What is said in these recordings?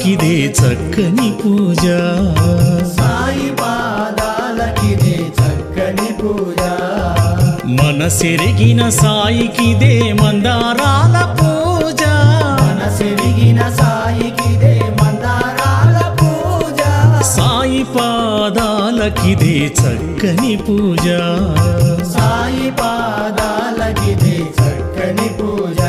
పాదాలకిదే చక్కని పూజ సాయి పాదాలకిదే చక్కని పూజ మనసెరిగిన సాయికిదే మందారాల పూజ మనసెరిగిన సాయికిదే మందారాల పూజ సాయి పాదాలకిదే చక్కని పూజ సాయి పాదాలకిదే చక్కని పూజ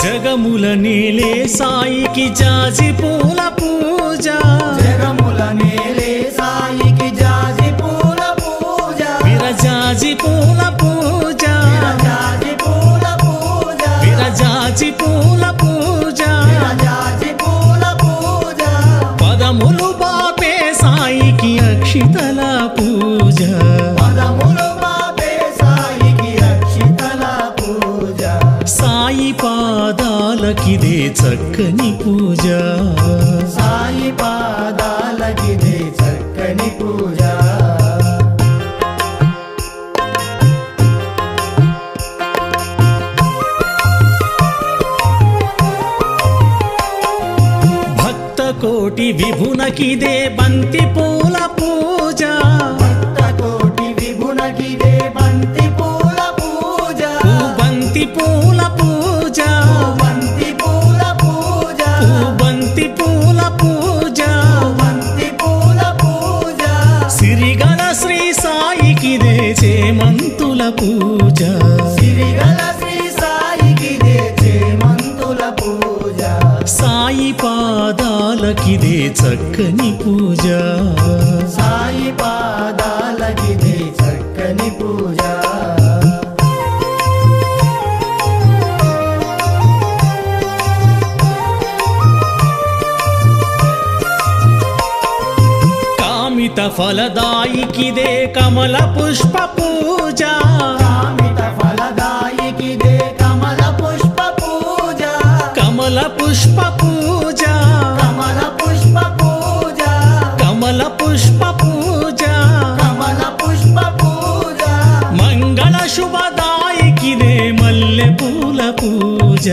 జగముల నేలే సాయికి జాజి పూల పూజ జగముల నేలే సాయికి జాజి పూల పూజ విరజాజి పూల పూజ విరజాజి పూల పూజ విరజాజి పూల పూజ విరజాజి పూల పూజ పదములు బాపే సాయికి అక్షితల పూజ పదములు బాపే సాయికి అక్షితల పూజ సాయి పాదాలకిదే చక్కని పూజ సాయి పాదాలకిదే చక్కని పూజ భక్త కోటి విభునకిదే బంతి పూల పూజ భక్త కోటి విభునకిదే బంతి పూల పూజ బంతి పూల పూజ బంతి పూల పూజ బంతి పూల పూజ బంతి పూల పూజ సిరిగల శ్రీ సాయికిదే చేమంతుల పూజ సిరిగల శ్రీ సాయికిదే చేమంతుల పూజ సాయి పాదాలకిదే చక్కని పూజ సాయి పాదాలకిదే చక్కని పూజ కామిత ఫలదాయికిదే కమల పుష్ప పూజ కామిత ఫలదాయికిదే కమల పుష్ప పూజ కమల పుష్ప పూజ కమల పుష్ప పూజ కమల పుష్ప పూజ కమల పుష్ప పూజ మంగళ శుభదాయికిదే మల్లె పూల పూజ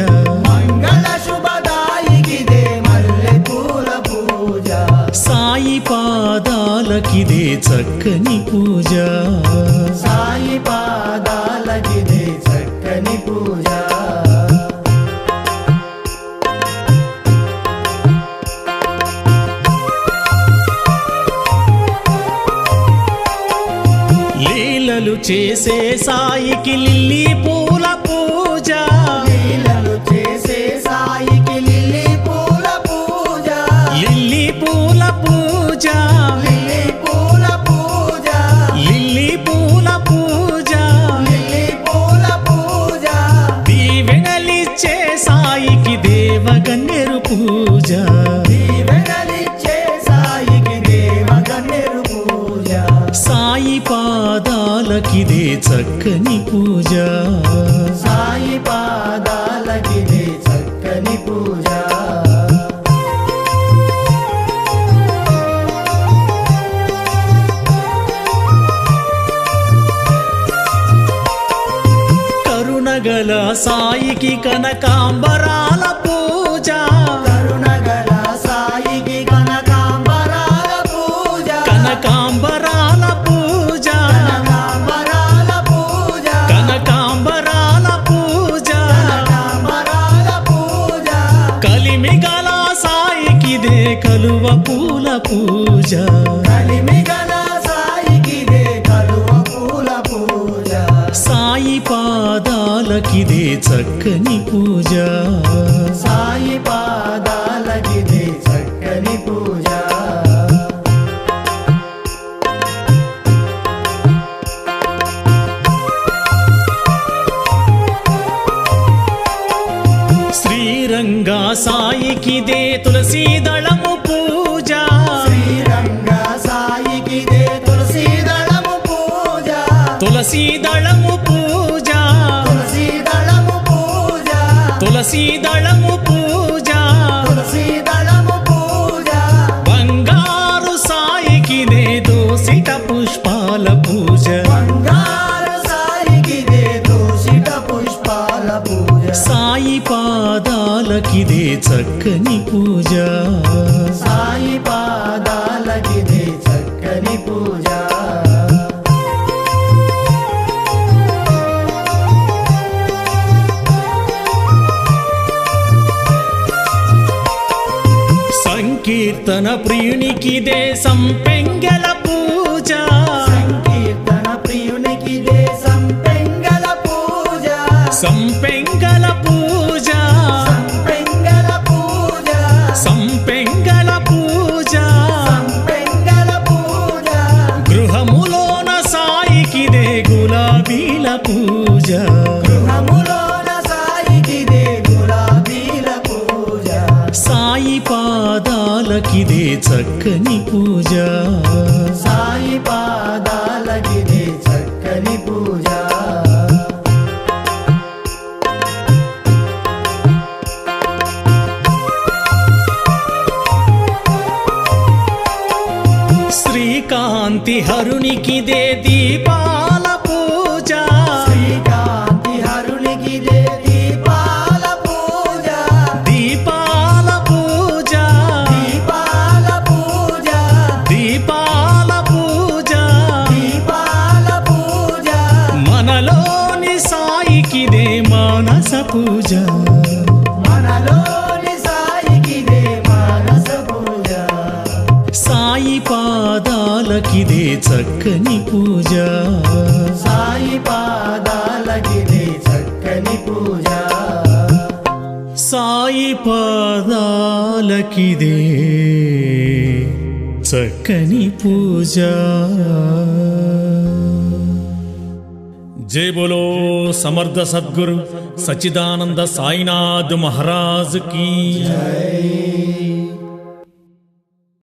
మంగళ శుభదాయికిదే మల్లె పూల పూజ సాయి పాదాలకిదే చక్కని పూజ సాయి పాదాలకిదే చక్కని పూజ లీలలు చేసే సాయికి లిల్లీ పూల పూజ లీలలు చేసే సాయికి లిల్లీ పూల పూజ లిల్లీ పూల పూజ లిల్లీ పూల పూజ లిల్లీ పూల పూజ లిల్లీ పూల పూజ దీవెనలిచ్చే సాయికి దేవగన్నేరు పూజ దీవెనలిచ్చే సాయికి దేవగన్నేరు పూజ సాయి పాదాలకిదే చక్కని పూజ సాయి పాదాలకిదే చక్కని పూజ కరుణగల సాయికి కనకాంబరాల పూజ కరుణగల సాయికి కనకాంబరాల పూజ కనకాంబరాల పూజ కనకాంబరాల పూజ కనకాంబరాల పూజ కనకాంబరాల పూజ కలిమిగల సాయికిదే కలువ పూల పూజ కలిమిగల సాయికిదే కలువ పూల పూజ సాయి పాదాలకిదే చక్కని పూజ సాయి పాదాలకిదే చక్కని పూజ శ్రీరంగా సాయికిదే తులసీ దళము పూజ శ్రీరంగ సాయికిదే తులసీ దళము పూజ తులసీ దళము పూజ తులసీ దళము పూజ తులసీ దళము పూజ తులసీ దళము పూజ బంగారు సాయికిదే దోసిట పుష్పాల పూజ సాయి పాదాలకిదే చక్కని పూజ సాయి పాదాలకిదే చక్కని పూజ సంకీర్తన ప్రియునికిదే సంపెంగల పూజ సంకీర్తన ప్రియునికిదే సంపెంగల పూజ సంపెంగల పూజ సంపెంగల పూజ సంపెంగల పూజ సంపెంగల పూజ గృహములోన సాయికిదే గులాబీల పూజ గృహములోన సాయికిదే గులాబీల పూజ సాయి పాదాలకిదే చక్కని పూజ సాయి పాదాలకిదే చక్కని పూజ శ్రీకాంతి హరునికిదే దీపాల పూజ శ్రీకాంతి హరునికిదే దీపాల పూజ దీపాల పూజ దీపాల పూజ దీపాల పూజ దీపాల పూజ మనలోని సాయికిదే మానస పూజ మనలోని సాయికిదే మానస పూజ సాయి పాదాలకిదే చక్కని పూజ సాయి పాదాలకిదే చక్కని పూజ సాయి పాదాలకిదే చక్కని పూజ జై బోలో సమర్థ సద్గురు సచ్చిదానంద సాయినాథ్ మహారాజ్ కీ జై